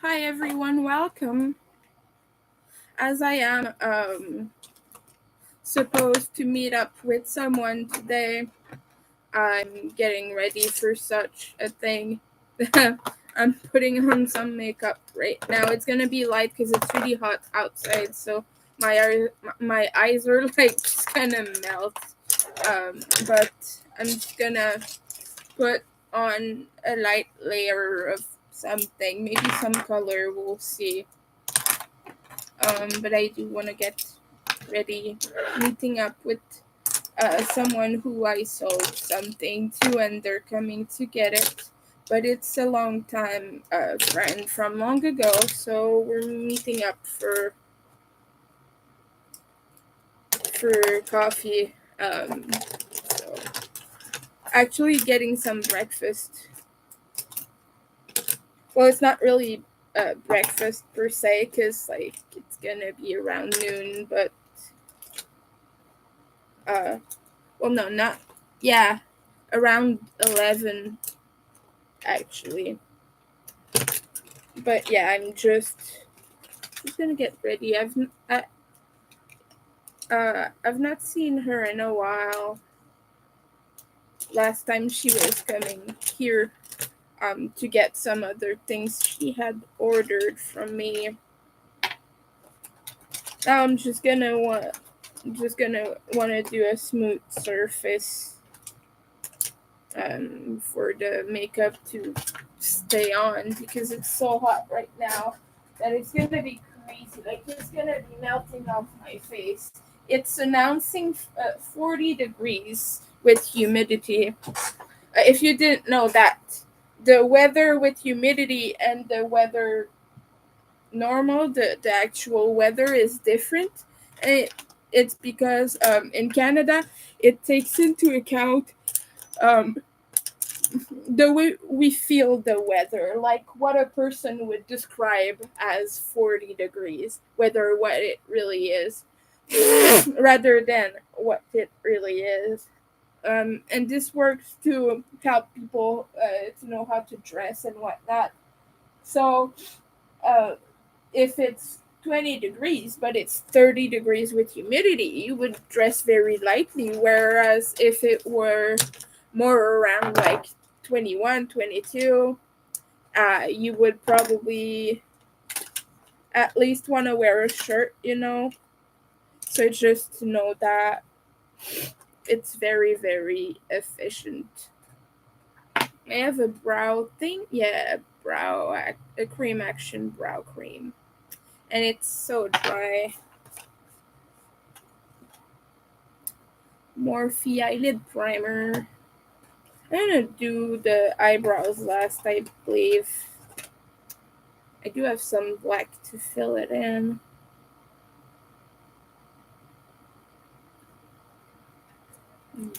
Hi everyone, welcome. As I am supposed to meet up with someone today, I'm getting ready for such a thing. I'm putting on some makeup right now. It's gonna be light because it's really hot outside, so my eyes are like just gonna melt. But I'm just gonna put on a light layer of something, maybe some color. We'll see. But I do want to get ready, meeting up with someone who I sold something to, and they're coming to get it. But it's a long time friend from long ago, so we're meeting up for coffee. So actually getting some breakfast. Well, it's not really breakfast per se, cause like it's gonna be around noon, but uh, well, no, not yeah, around 11 actually. But yeah, I'm just gonna get ready. I've not seen her in a while. Last time she was coming here to get some other things she had ordered from me. Now I'm just gonna want to do a smooth surface for the makeup to stay on because it's so hot right now that it's gonna be crazy. Like it's gonna be melting off my face. It's announcing 40 degrees with humidity. If you didn't know that, the weather with humidity and the weather normal, the actual weather is different. And it's because in Canada, it takes into account um, the way we feel the weather, like what a person would describe as 40 degrees, whether what it really is, rather than what it really is. And this works to help people to know how to dress and whatnot. So, uh, if it's 20 degrees, but it's 30 degrees with humidity, you would dress very lightly. Whereas if it were more around like 21, 22, you would probably at least want to wear a shirt. So just to know that it's very, very efficient. I have a brow thing. Yeah, a cream action brow cream. And it's so dry. Morphe eyelid primer. I'm gonna do the eyebrows last, I believe. I do have some black to fill it in.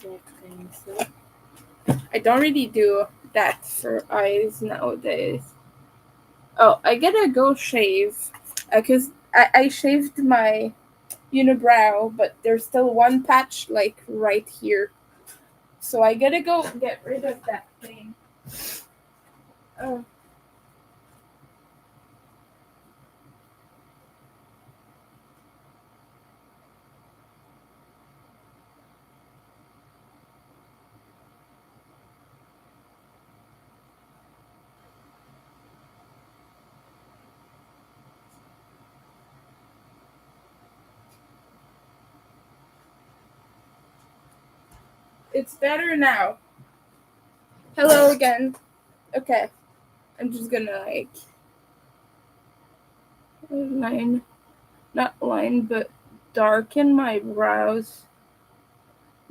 So I don't really do that for eyes nowadays. Oh, I gotta go shave. Because I shaved my unibrow, but there's still one patch, like, right here. So I gotta go get rid of that thing. Oh, it's better now. Hello again. Okay. I'm just gonna, like, line, not line, but darken my brows.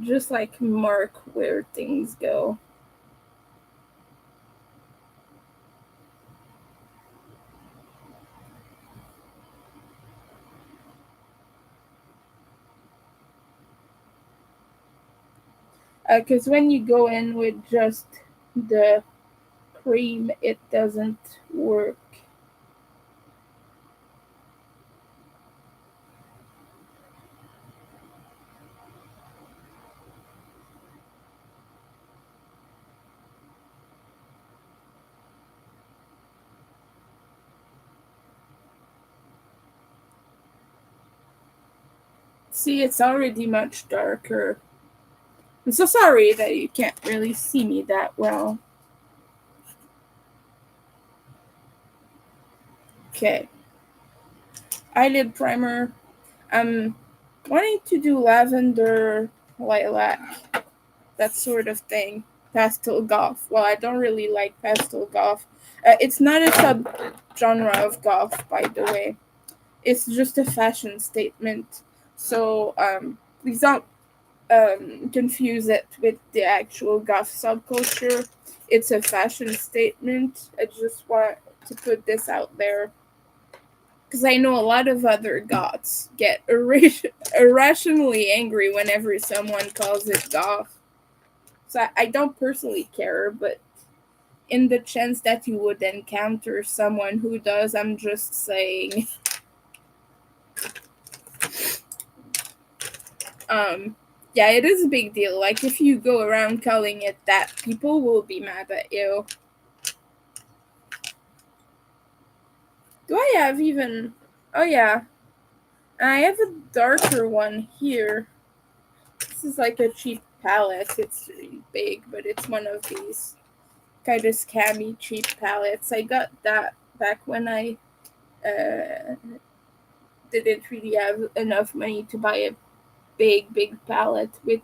Just, like, mark where things go. Because when you go in with just the cream, it doesn't work. See, it's already much darker. I'm so sorry that you can't really see me that well. Okay. Eyelid primer. I'm wanting to do lavender, lilac, that sort of thing. Pastel goth. Well, I don't really like pastel goth. It's not a sub-genre of goth, by the way. It's just a fashion statement. So, please don't confuse it with the actual goth subculture. It's a fashion statement. I just want to put this out there because I know a lot of other goths get irrationally angry whenever someone calls it goth. So I don't personally care, but in the chance that you would encounter someone who does, I'm just saying. Yeah, it is a big deal. Like, if you go around calling it that, people will be mad at you. Do I have even... Oh, yeah. I have a darker one here. This is like a cheap palette. It's really big, but it's one of these kind of scammy cheap palettes. I got that back when I didn't really have enough money to buy a big palette with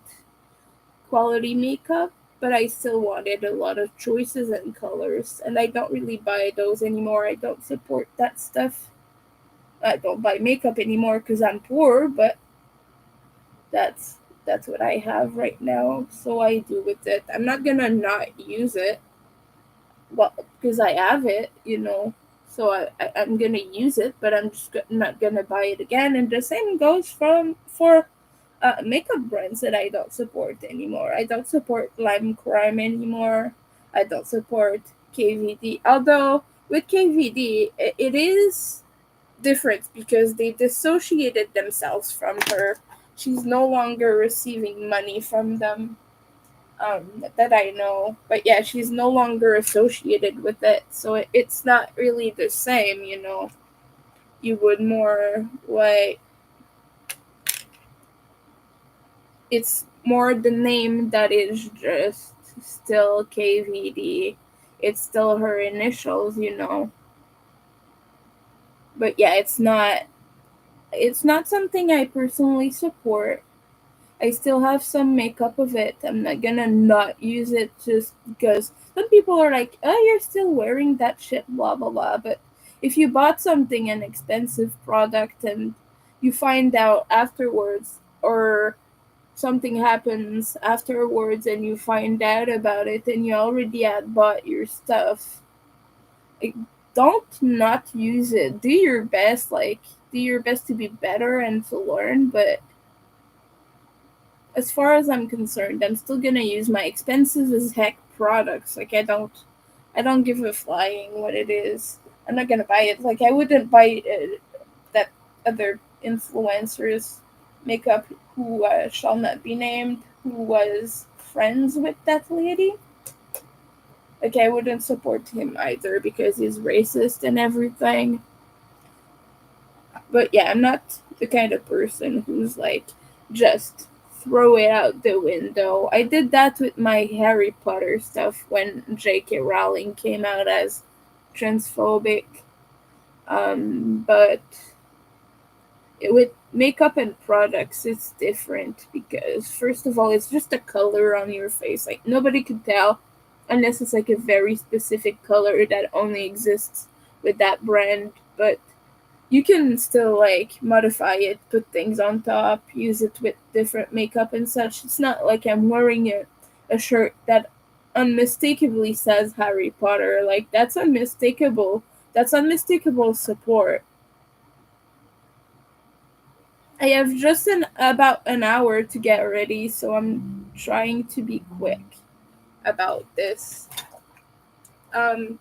quality makeup, but I still wanted a lot of choices and colors, and I don't really buy those anymore. I don't support that stuff. I don't buy makeup anymore because I'm poor, but that's that's what I have right now, so I do with it. I'm not gonna not use it, well, because I have it, so I'm gonna use it, but I'm just not gonna buy it again. And the same goes for makeup brands that I don't support anymore. I don't support Lime Crime anymore. I don't support KVD. Although with KVD, it is different because they dissociated themselves from her. She's no longer receiving money from them, that I know. But yeah, she's no longer associated with it. So it's not really the same. You would more like it's more the name that is just still KVD. It's still her initials. But yeah, it's not something I personally support. I still have some makeup of it. I'm not gonna not use it just because some people are like, "Oh, you're still wearing that shit," blah blah blah. But if you bought something, an expensive product, and you find out afterwards, or something happens afterwards and you find out about it and you already had bought your stuff, like, don't not use it. Do your best, do your best to be better and to learn, but as far as I'm concerned, I'm still gonna use my expensive as heck products. Like, I don't give a flying what it is. I'm not gonna buy it. Like, I wouldn't buy that other influencers makeup who shall not be named, who was friends with that lady. Like, I wouldn't support him either because he's racist and everything. But yeah, I'm not the kind of person who's like, just throw it out the window. I did that with my Harry Potter stuff when J.K. Rowling came out as transphobic. But with makeup and products, it's different because, first of all, it's just a color on your face. Like, nobody could tell unless it's like a very specific color that only exists with that brand. But you can still like modify it, put things on top, use it with different makeup and such. It's not like I'm wearing a shirt that unmistakably says Harry Potter. Like, that's unmistakable. That's unmistakable support. I have just about an hour to get ready, so I'm trying to be quick about this. Um,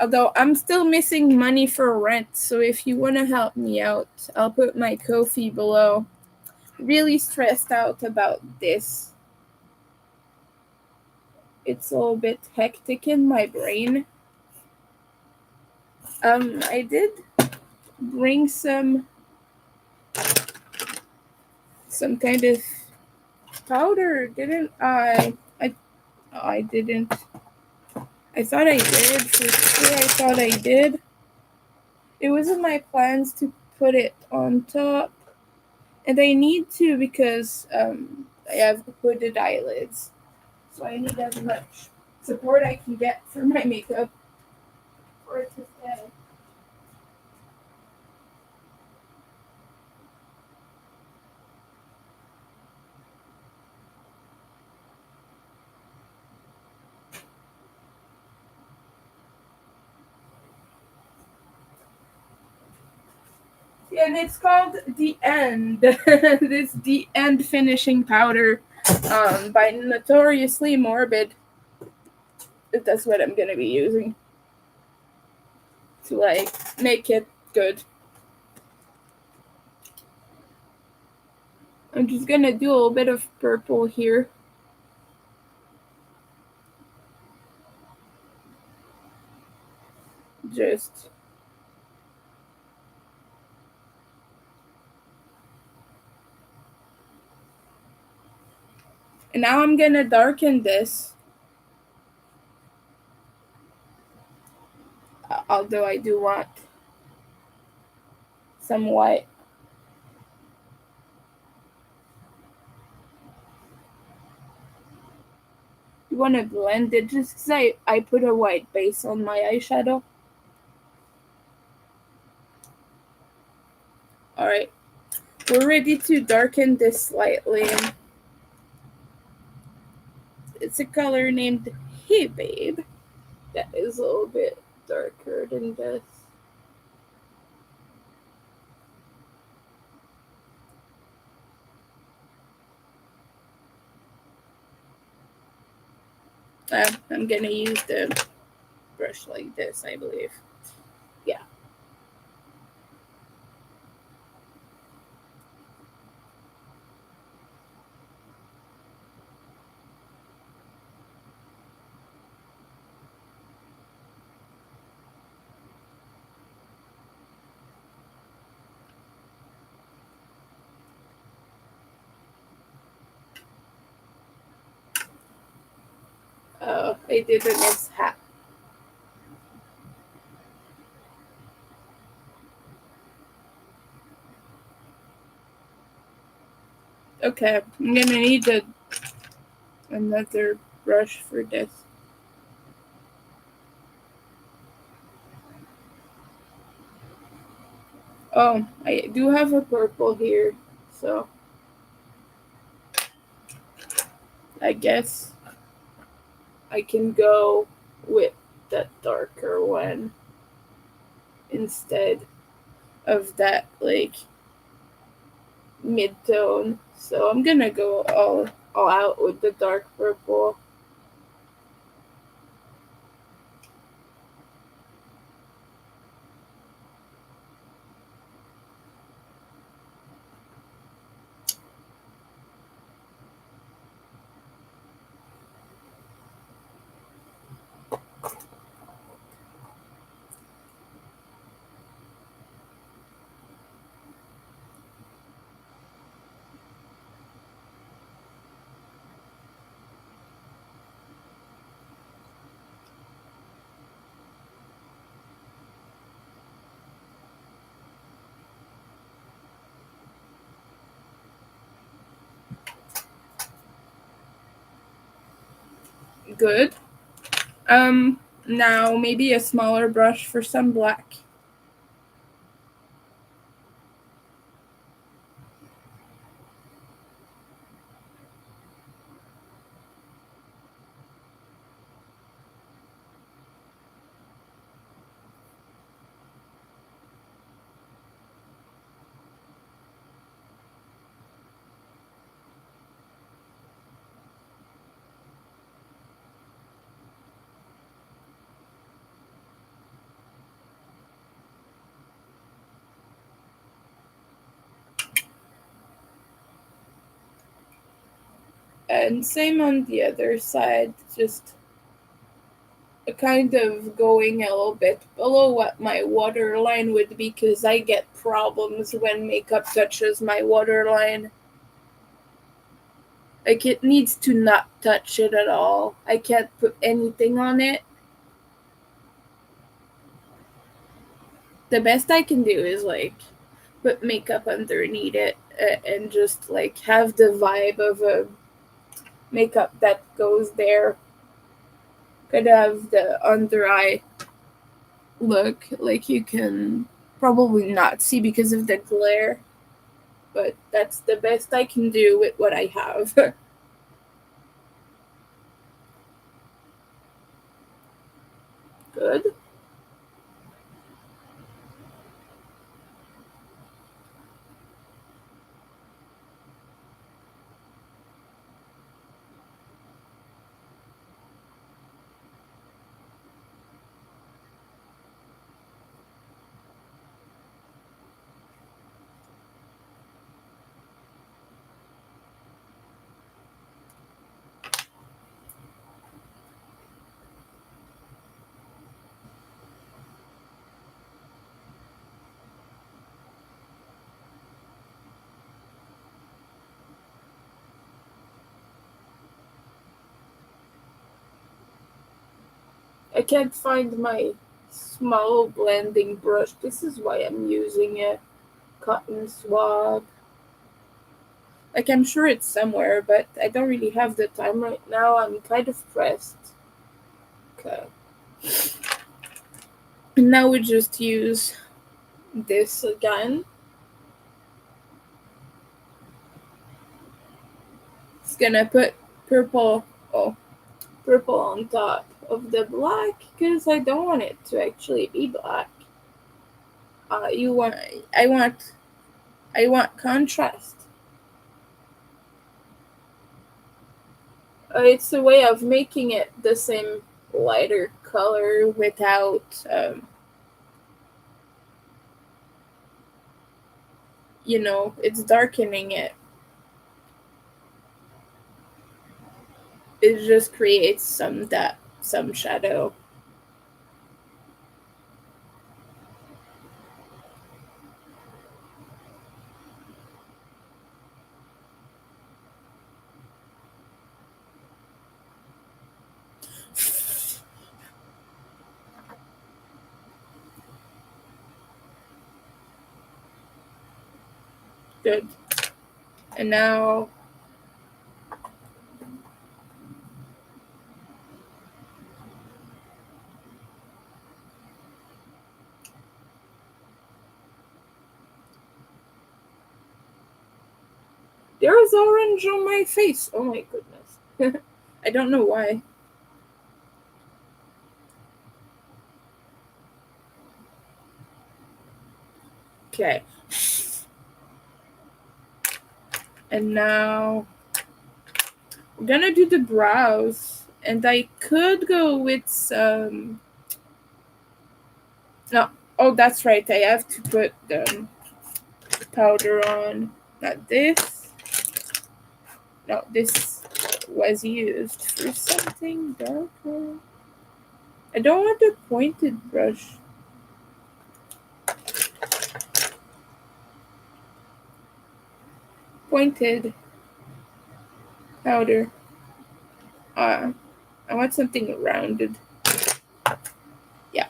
Although I'm still missing money for rent, so if you want to help me out, I'll put my Ko-fi below. Really stressed out about this. It's a little bit hectic in my brain. I did bring some some kind of powder, didn't I? I didn't. I thought I did. For sure, I thought I did. It was in my plans to put it on top. And I need to because I have hooded eyelids. So I need as much support I can get for my makeup for it to stay. And it's called The End. This The End finishing powder by Notoriously Morbid. That's what I'm gonna be using to like make it good. I'm just gonna do a little bit of purple here. Just and now I'm gonna darken this. Although I do want some white. You want to blend it just because I put a white base on my eyeshadow. Alright, we're ready to darken this slightly. It's a color named Hey Babe. That is a little bit darker than this. I'm gonna use the brush like this, I believe. Yeah. Oh, I did a mishap. Okay, I'm gonna need another brush for this. Oh, I do have a purple here, so I guess I can go with that darker one instead of that like mid-tone. So I'm gonna go all out with the dark purple. Good. Now maybe a smaller brush for some black. And same on the other side, just kind of going a little bit below what my waterline would be because I get problems when makeup touches my waterline. Like, it needs to not touch it at all. I can't put anything on it. The best I can do is, like, put makeup underneath it and just, like, have the vibe of a makeup that goes there. Could have the under eye look, like you can probably not see because of the glare, but that's the best I can do with what I have. Good. I can't find my small blending brush. This is why I'm using a cotton swab. Like, I'm sure it's somewhere, but I don't really have the time right now. I'm kind of pressed. Okay. And now we just use this again. It's gonna put purple, oh, purple on top of the black because I don't want it to actually be black. You want, I want, I want contrast. It's a way of making it the same lighter color without, it's darkening it. It just creates some shadow. Good. And now there is orange on my face. Oh my goodness. I don't know why. Okay. And now we're gonna do the brows. And I could go with some. No. Oh, that's right. I have to put the powder on. Not this. No, this was used for something darker. I don't want a pointed brush. Pointed powder. I want something rounded. Yeah.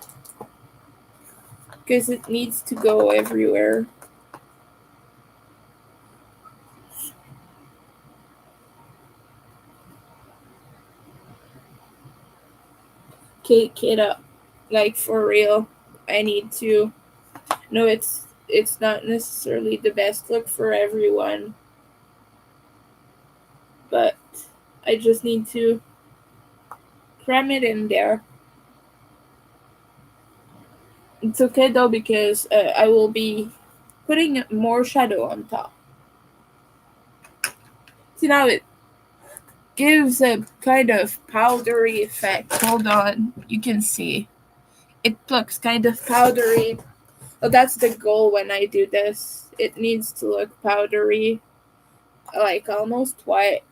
Because it needs to go everywhere. Cake it up. Like, for real. I need to. No, it's not necessarily the best look for everyone. But I just need to cram it in there. It's okay though because I will be putting more shadow on top. See, now it gives a kind of powdery effect. Hold on, you can see. It looks kind of powdery. Oh, that's the goal when I do this. It needs to look powdery, like almost white.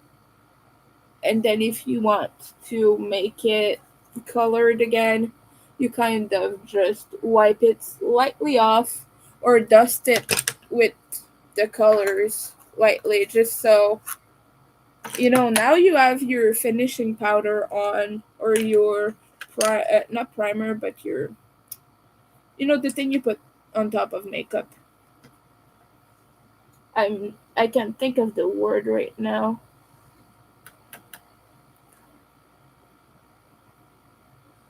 And then if you want to make it colored again, you kind of just wipe it slightly off or dust it with the colors lightly, just so Now you have your finishing powder on, or your not primer, but your, the thing you put on top of makeup. I can't think of the word right now.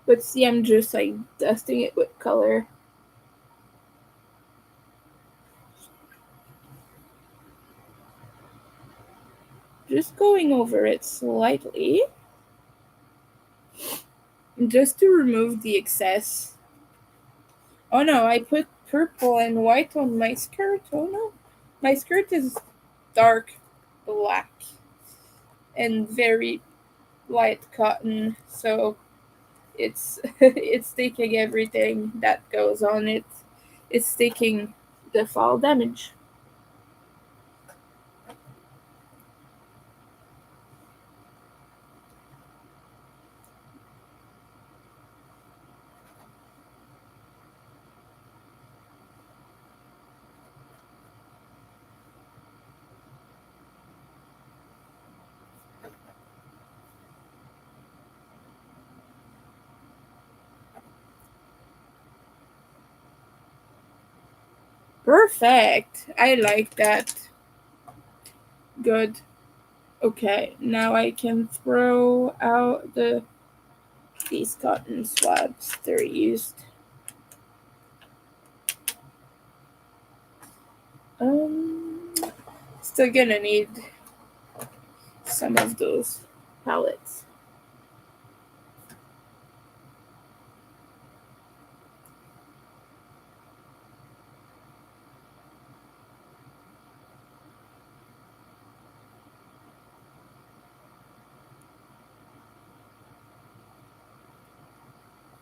But see, I'm just like dusting it with color. Just going over it slightly. Just to remove the excess. Oh no, I put purple and white on my skirt. Oh no. My skirt is dark black and very light cotton, so it's it's taking everything that goes on it. It's taking the fall damage. Perfect. I like that. Good. Okay, now I can throw out these cotton swabs. They're used. Um, Still gonna need some of those palettes.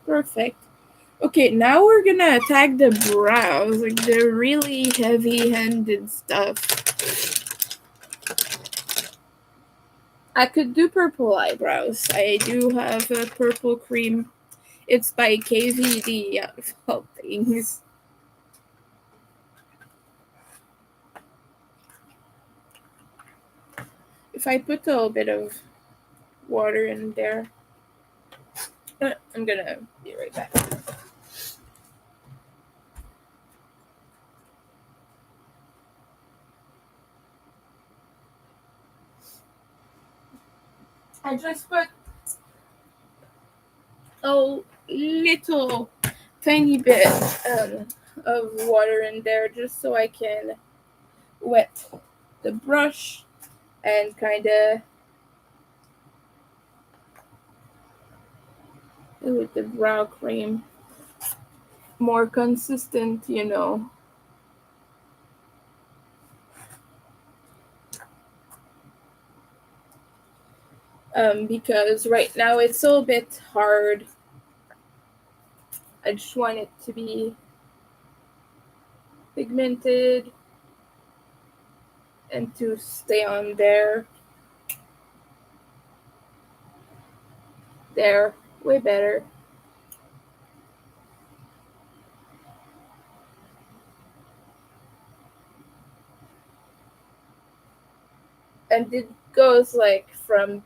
Perfect. Okay, now we're gonna attack the brows, like the really heavy-handed stuff. I could do purple eyebrows. I do have a purple cream. It's by KVD out of all things. If I put a little bit of water in there, I'm gonna be right back. I just put a little tiny bit of water in there just so I can wet the brush and kind of with the brow cream more consistent. Because right now it's a little bit hard. I just want it to be pigmented and to stay on there. There, way better. And it goes like from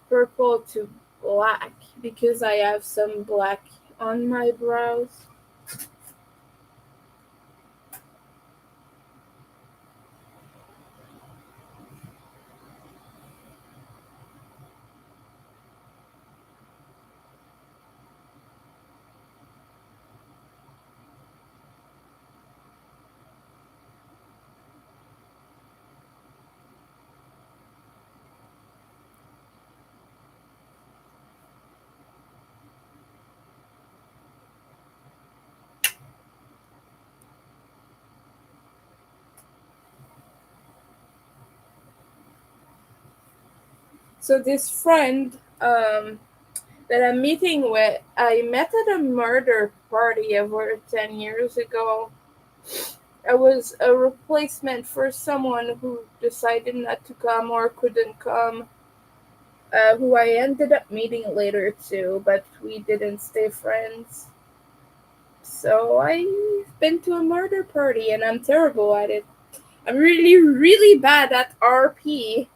purple to black because I have some black on my brows. So this friend that I'm meeting with, I met at a murder party over 10 years ago. I was a replacement for someone who decided not to come or couldn't come, who I ended up meeting later too, but we didn't stay friends. So I've been to a murder party and I'm terrible at it. I'm really, really bad at RP.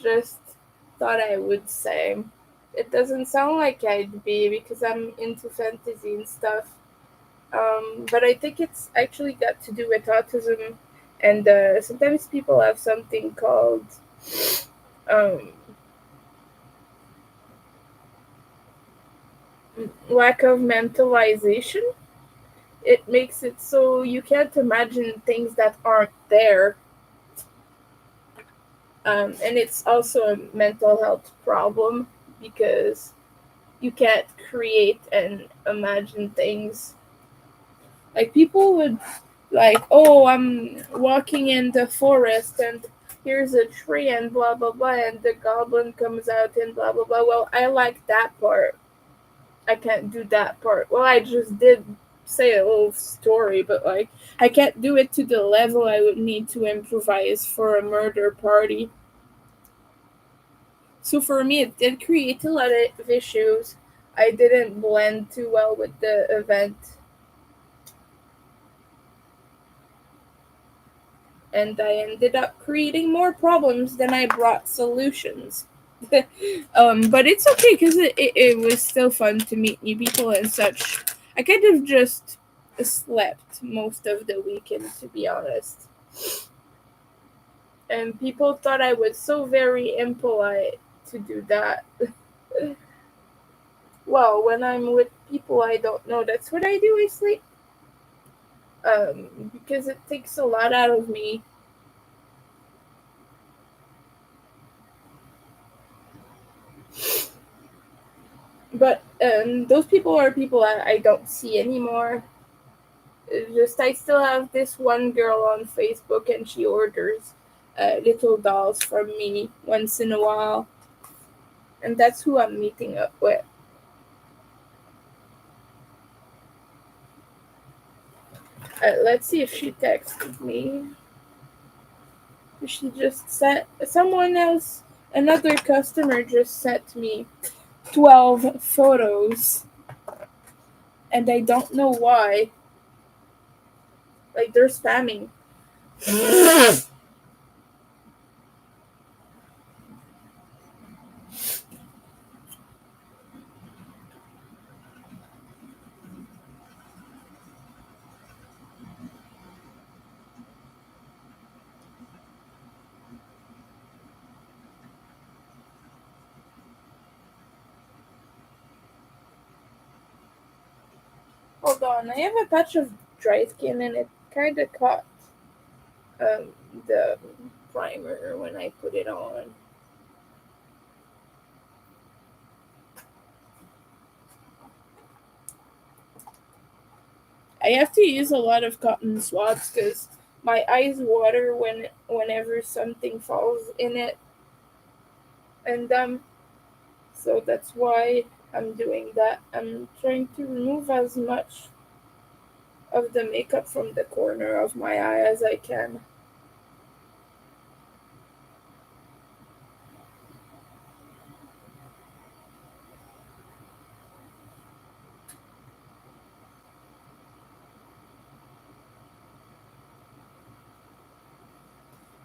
Just thought I would say. It doesn't sound like I'd be because I'm into fantasy and stuff. But I think it's actually got to do with autism, and sometimes people have something called um, lack of mentalization. It makes it so you can't imagine things that aren't there. And it's also a mental health problem because you can't create and imagine things. Like people would like, oh, I'm walking in the forest and here's a tree and blah blah blah and the goblin comes out and blah blah blah. Well, I like that part. I can't do that part. Well, I just did say a little story, but like I can't do it to the level I would need to improvise for a murder party. So for me, it did create a lot of issues. I didn't blend too well with the event, and I ended up creating more problems than I brought solutions. But it's okay because it was still fun to meet new people and such. I kind of just slept most of the weekend, to be honest. And people thought I was so very impolite to do that. Well, when I'm with people I don't know, that's what I do. I sleep. Because it takes a lot out of me. But those people are people I don't see anymore. It's just I still have this one girl on Facebook, and she orders little dolls from me once in a while, and that's who I'm meeting up with. Let's see if she texted me. She just sent someone else. Another customer just sent me 12 photos, and I don't know why. Like they're spamming. Hold on, I have a patch of dry skin, and it kind of caught um, the primer when I put it on. I have to use a lot of cotton swabs because my eyes water whenever something falls in it, and so that's why I'm doing that. I'm trying to remove as much of the makeup from the corner of my eye as I can.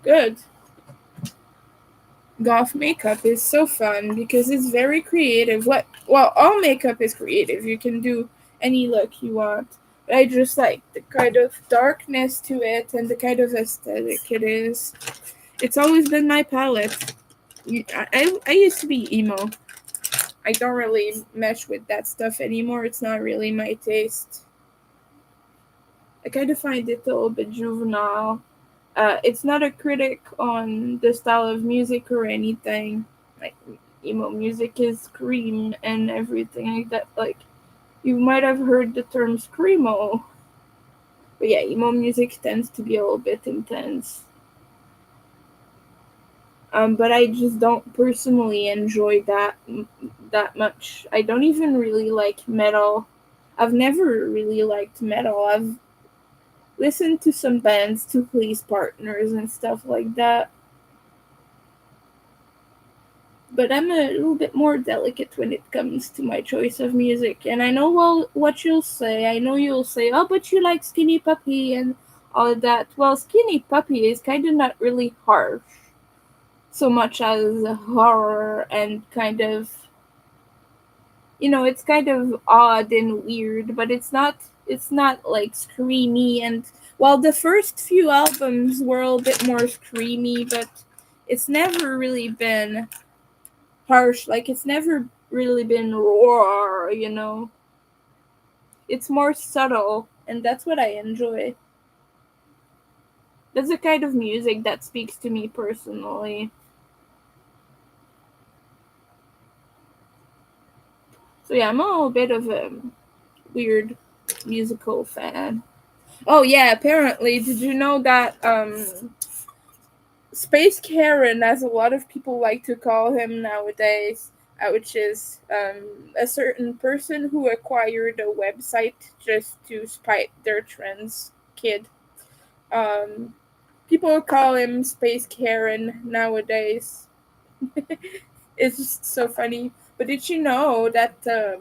Good. Goth makeup is so fun because it's very creative. Well, all makeup is creative. You can do any look you want. But I just like the kind of darkness to it and the kind of aesthetic it is. It's always been my palette. I used to be emo. I don't really mesh with that stuff anymore. It's not really my taste. I kind of find it a little bit juvenile. It's not a critic on the style of music or anything. Like emo music is scream and everything like that. Like you might have heard the term screamo, but yeah, emo music tends to be a little bit intense. But I just don't personally enjoy that much. I don't even really like metal. I've never really liked metal. I've listened to some bands to please partners and stuff like that. But I'm a little bit more delicate when it comes to my choice of music. And I know what you'll say. I know you'll say, "Oh, but you like Skinny Puppy and all of that. Well, Skinny Puppy is kind of not really harsh so much as horror and kind of, it's kind of odd and weird, but it's not like screamy. And while the first few albums were a bit more screamy, but it's never really been harsh. Like, it's never really been roar. It's more subtle, and that's what I enjoy. That's the kind of music that speaks to me personally. So yeah, I'm a little bit of a weird musical fan. Oh yeah, apparently, did you know that Space Karen, as a lot of people like to call him nowadays, which is a certain person who acquired a website just to spite their trans kid. Um, People call him Space Karen nowadays. It's just so funny. But did you know that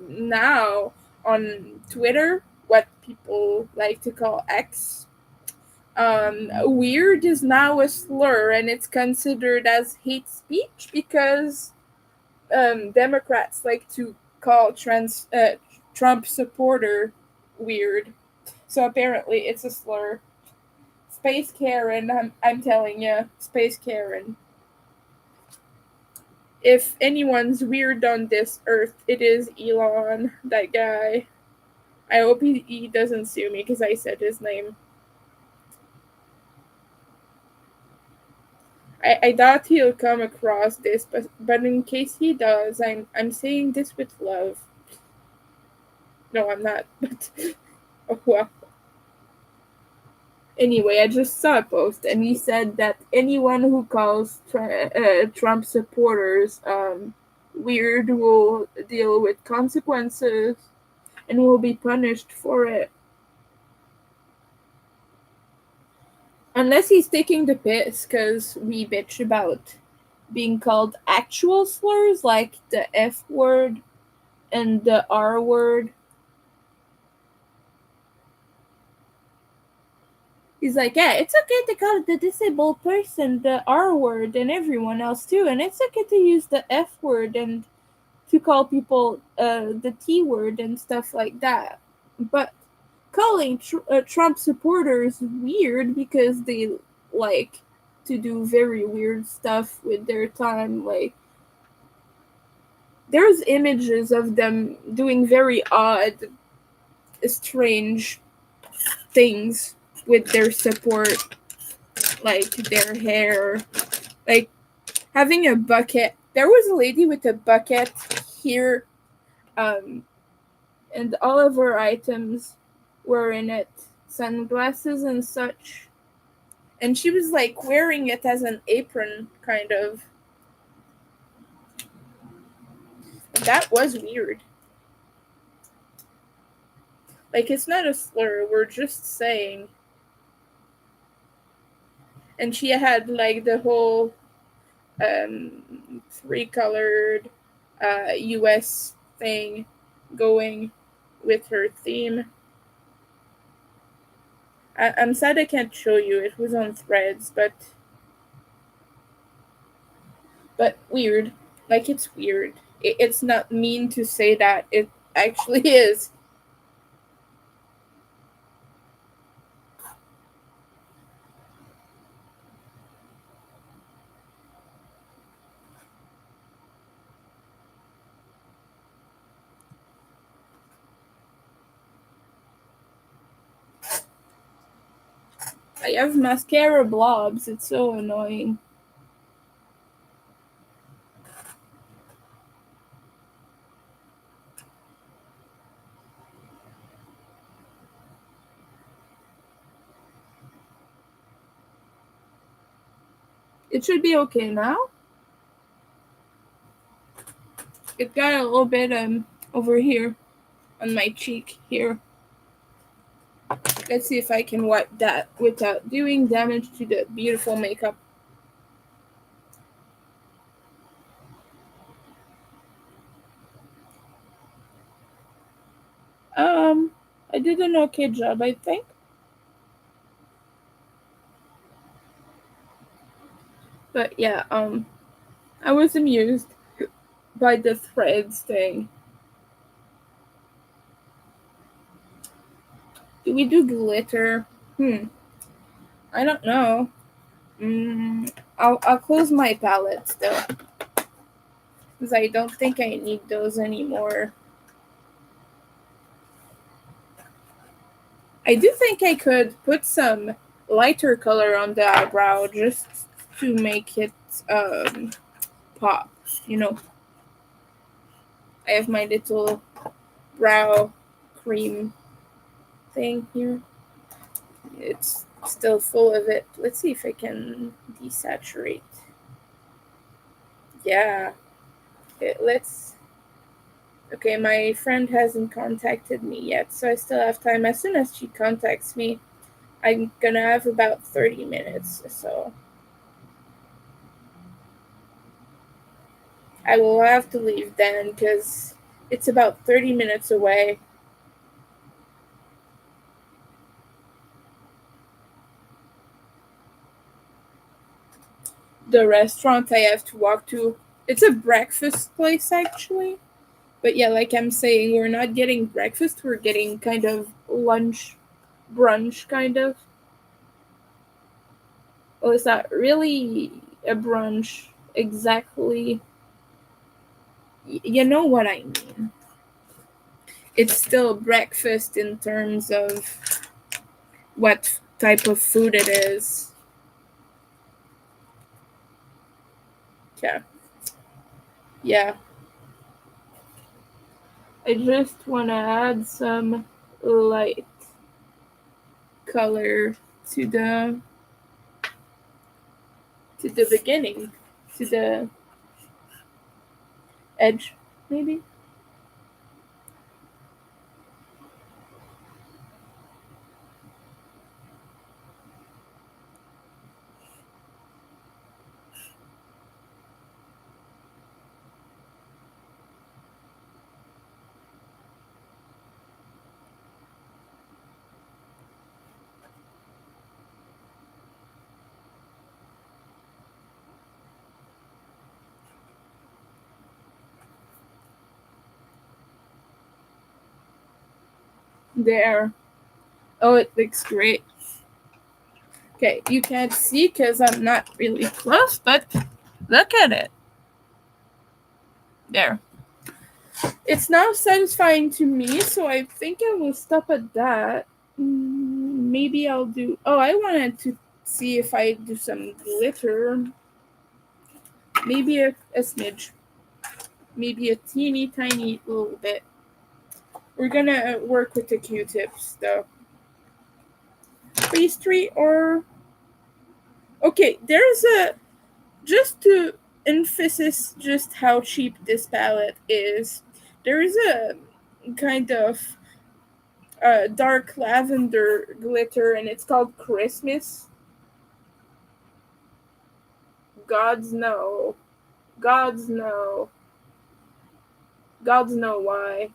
now on Twitter, what people like to call X, weird is now a slur and it's considered as hate speech because Democrats like to call Trump supporter weird. So apparently it's a slur. Space Karen, I'm telling you, Space Karen. If anyone's weird on this earth, it is Elon, that guy. I hope he doesn't sue me because I said his name. I doubt he'll come across this, but in case he does, I'm saying this with love. No, I'm not. But oh well. Anyway, I just saw a post, and he said that anyone who calls Trump supporters weird will deal with consequences and will be punished for it. Unless he's taking the piss, because we bitch about being called actual slurs like the F word and the R word. He's like, yeah, it's okay to call the disabled person the R word and everyone else too, and it's okay to use the F word and to call people the T word and stuff like that. But calling Trump supporters weird because they like to do very weird stuff with their time, like there's images of them doing very odd, strange things with their support, like their hair, like having a bucket. There was a lady with a bucket here, um, and all of her items were in it, sunglasses and such. And she was like wearing it as an apron, kind of. That was weird. Like, it's not a slur, we're just saying. And she had like the whole three colored US thing going with her theme. I'm sad I can't show you. It was on Threads, but weird. Like, it's weird. It's not mean to say that. It actually is. I have mascara blobs. It's so annoying. It should be okay now. It got a little bit over here on my cheek here. Let's see if I can wipe that without doing damage to the beautiful makeup. I did an okay job, I think. But yeah, I was amused by the threads thing. Do we do glitter? I don't know. I'll close my palette still, because I don't think I need those anymore. I do think I could put some lighter color on the eyebrow just to make it pop. You know, I have my little brow cream thing here. It's still full of it. Let's see if I can desaturate. Yeah. Let's. Okay, my friend hasn't contacted me yet, so I still have time. As soon as she contacts me, I'm gonna have about 30 minutes, so I will have to leave then because it's about 30 minutes away. The restaurant I have to walk to, it's a breakfast place actually. But yeah, like I'm saying, we're not getting breakfast, we're getting kind of lunch, brunch kind of. Well, it's not really a brunch exactly. You know what I mean. It's still breakfast in terms of what type of food it is. Yeah. Yeah. I just want to add some light color to the beginning, to the edge, maybe. There. Oh, it looks great. Okay, you can't see because I'm not really close, but look at it. There. It's now satisfying to me, so I think I will stop at that. Maybe I'll do. Oh, I wanted to see if I do some glitter. Maybe a smidge. Maybe a teeny tiny little bit. We're gonna work with the Q-tips though. Pastry or. Okay, there's a. Just to emphasize just how cheap this palette is, there is a kind of dark lavender glitter and it's called Christmas. Gods know. Gods know. Gods know why.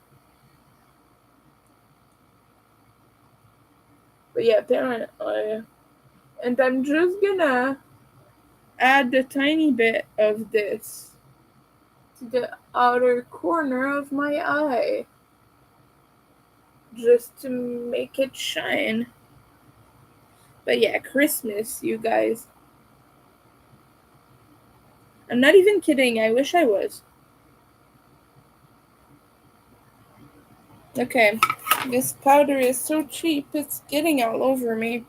But yeah, apparently. And I'm just gonna add a tiny bit of this to the outer corner of my eye. Just to make it shine. But yeah, Christmas, you guys. I'm not even kidding. I wish I was. Okay. This powder is so cheap, it's getting all over me.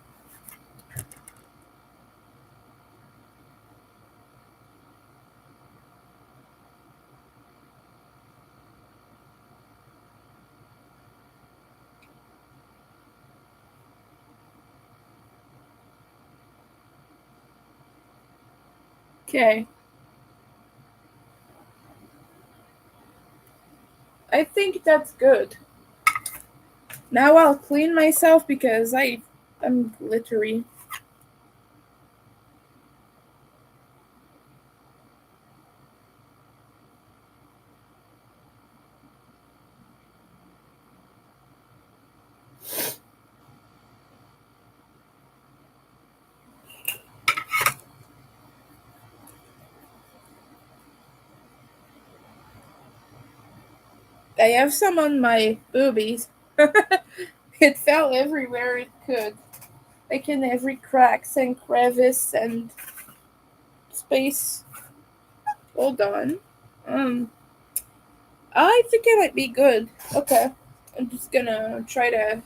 Okay. I think that's good. Now I'll clean myself because I'm glittery. I have some on my boobies. It fell everywhere it could. Like in every cracks and crevice and space. Hold on. Um, I think it might be good. Okay. I'm just gonna try to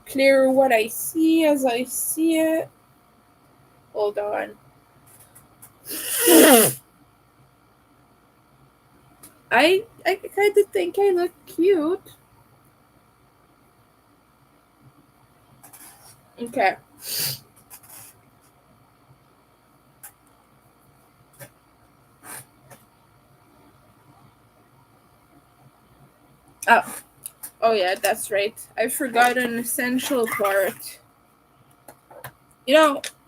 clear what I see as I see it. Hold on. I kind of think I look cute. Okay. Oh, oh yeah, that's right. I forgot an essential part.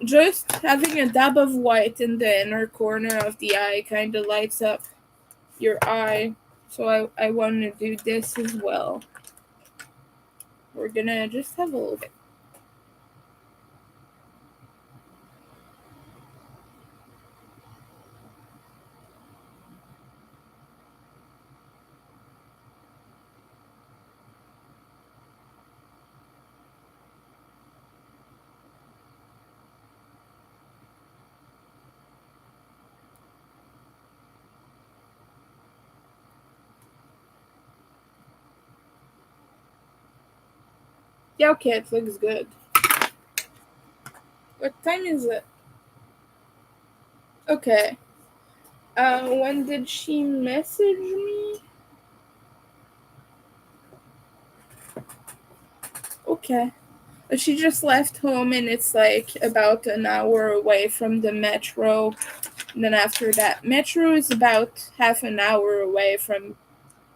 Just having a dab of white in the inner corner of the eye kind of lights up your eye. So I want to do this as well. We're gonna just have a little bit. Yeah, okay, it looks good. What time is it? Okay. When did she message me? Okay. She just left home and it's like about an hour away from the metro. And then after that, metro is about half an hour away from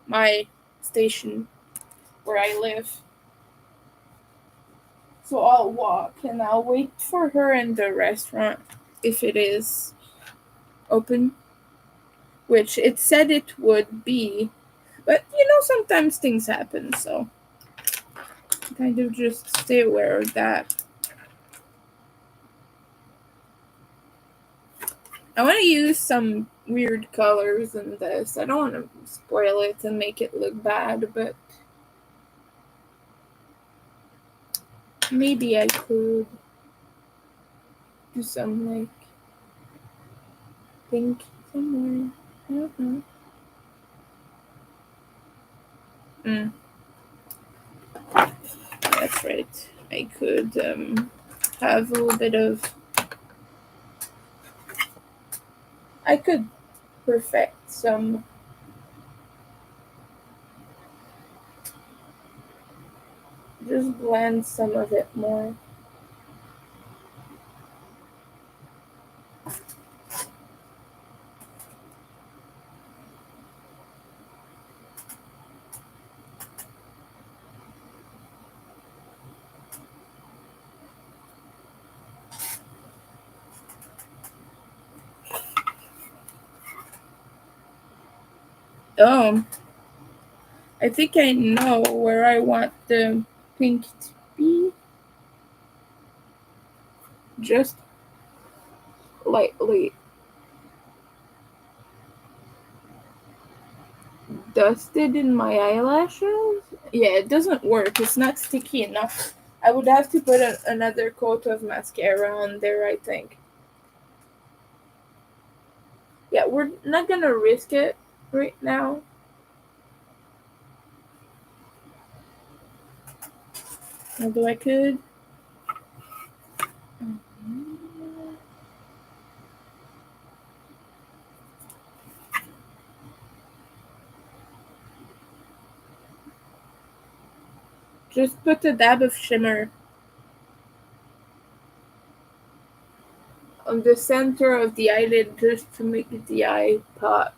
my station where I live. So I'll walk and I'll wait for her in the restaurant if it is open, which it said it would be. But sometimes things happen, so kind of just stay aware of that. I want to use some weird colors in this. I don't want to spoil it and make it look bad, but maybe I could do some like pink somewhere. I don't know. That's right. I could have a little bit of. I could perfect some. Just blend some of it more. Oh, I think I know where I want the pink to be. Just lightly dusted in my eyelashes. Yeah, it doesn't work. It's not sticky enough. I would have to put another coat of mascara on there, I think. Yeah, we're not gonna risk it right now. Although I could. Just put a dab of shimmer on the center of the eyelid just to make the eye pop.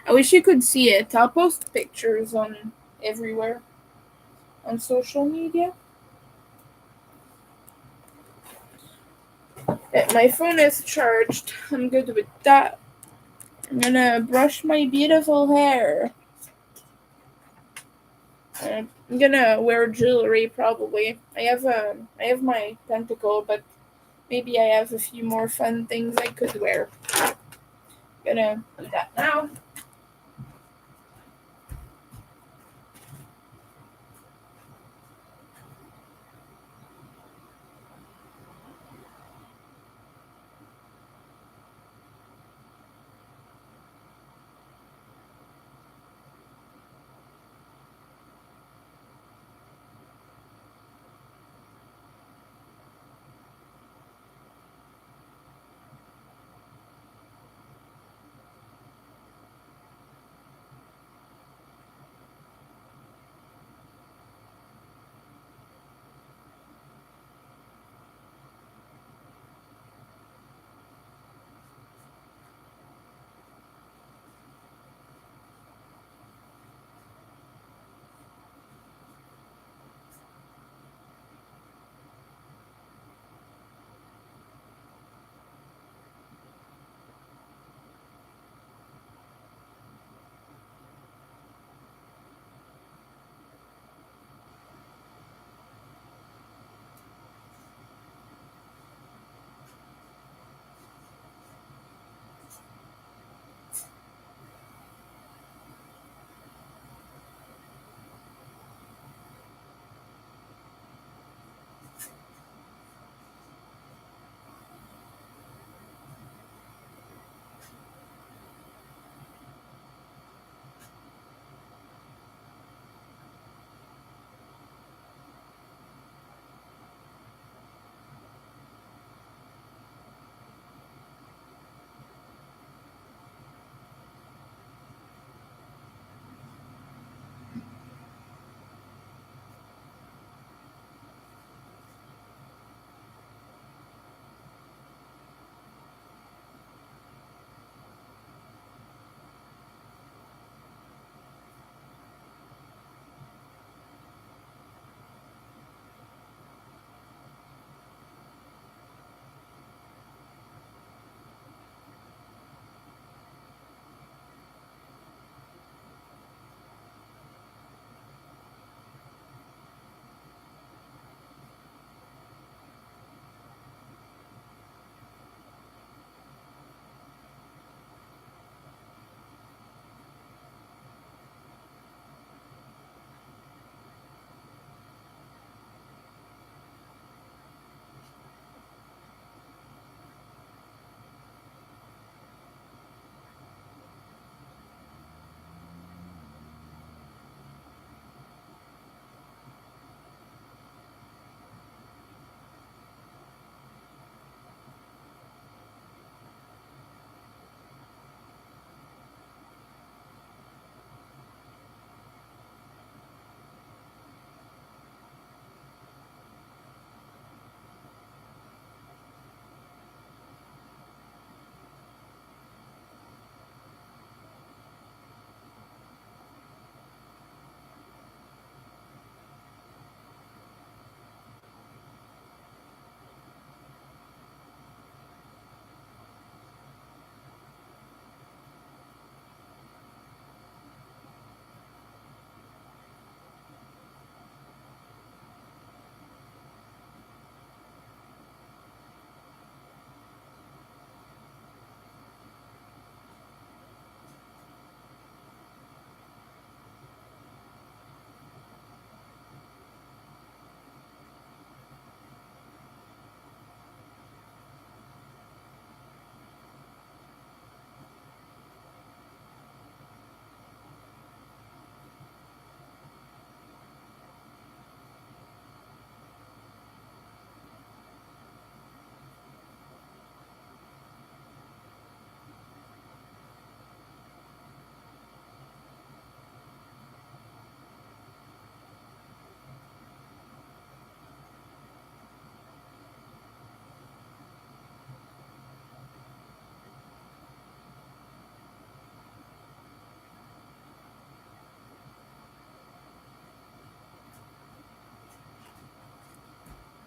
I wish you could see it. I'll post pictures on everywhere on social media. My phone is charged. I'm good with that. I'm gonna brush my beautiful hair. I'm gonna wear jewelry probably. I have my pentacle, but maybe I have a few more fun things I could wear. Gonna do that now.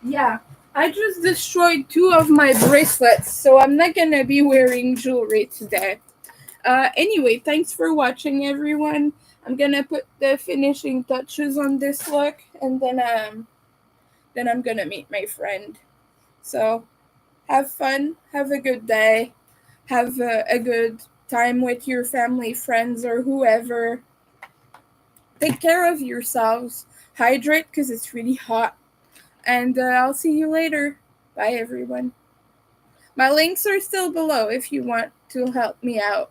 Yeah, I just destroyed 2 of my bracelets, so I'm not gonna be wearing jewelry today. Anyway, thanks for watching, everyone. I'm gonna put the finishing touches on this look, and then I'm gonna meet my friend. So have fun, have a good day, have a good time with your family, friends, or whoever. Take care of yourselves. Hydrate because it's really hot. And I'll see you later. Bye, everyone. My links are still below if you want to help me out.